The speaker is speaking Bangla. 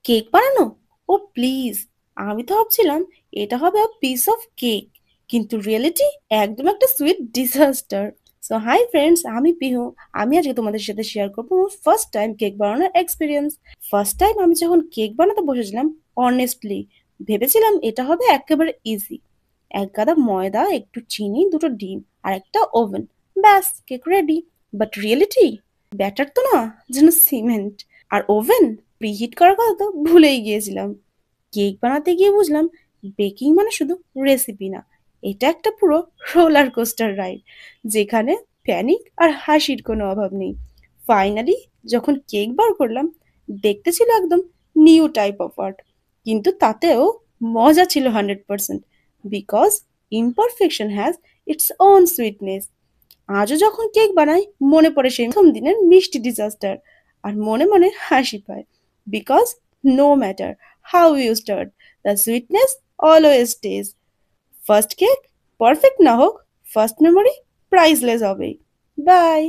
কেক বানানো? ও প্লিজ! আমি তো ভাবছিলাম এটা হবে পিস অফ কেক, কিন্তু রিয়েলিটি একদম একটা sweet disaster. So hi friends, আমি পিহু। আমি আজকে তোমাদের সাথে শেয়ার করবো আমার ফার্স্ট টাইম কেক বানানোর এক্সপিরিয়েন্স। ফার্স্ট টাইম আমি যখন কেক বানাতে বসেছিলাম, অনেস্টলি ভেবেছিলাম এটা হবে একেবারে ইজি। এক গাদা ময়দা, একটু চিনি, দুটো ডিম আর একটা ওভেন, ব্যাস cake ready. But reality, batter তো না, যেন সিমেন্ট। আর ওভেন প্রিহিট করার কথা তো ভুলেই গিয়েছিলাম। কেক বানাতে গিয়ে বুঝলাম বেকিং মানে শুধু রেসিপি না, এটা একটা পুরো রোলার কোস্টার রাইড, যেখানে প্যানিক আর হাসির কোনো অভাব নেই। ফাইনালি যখন কেক বার করলাম, দেখতে ছিল একদম নিউ টাইপ অফ আর্ট, কিন্তু তাতেও মজা ছিল 100%, because imperfection has its own sweetness. আজও যখন কেক বানাই, মনে পড়ে সেই প্রথম দিনের মিষ্টি ডিজাস্টার, আর মনে মনে হাসি পায়, because no matter how you start, the sweetness always stays. First cake perfect না হোক, ফার্স্ট মেমোরি প্রাইসলেস হবেই। বাই।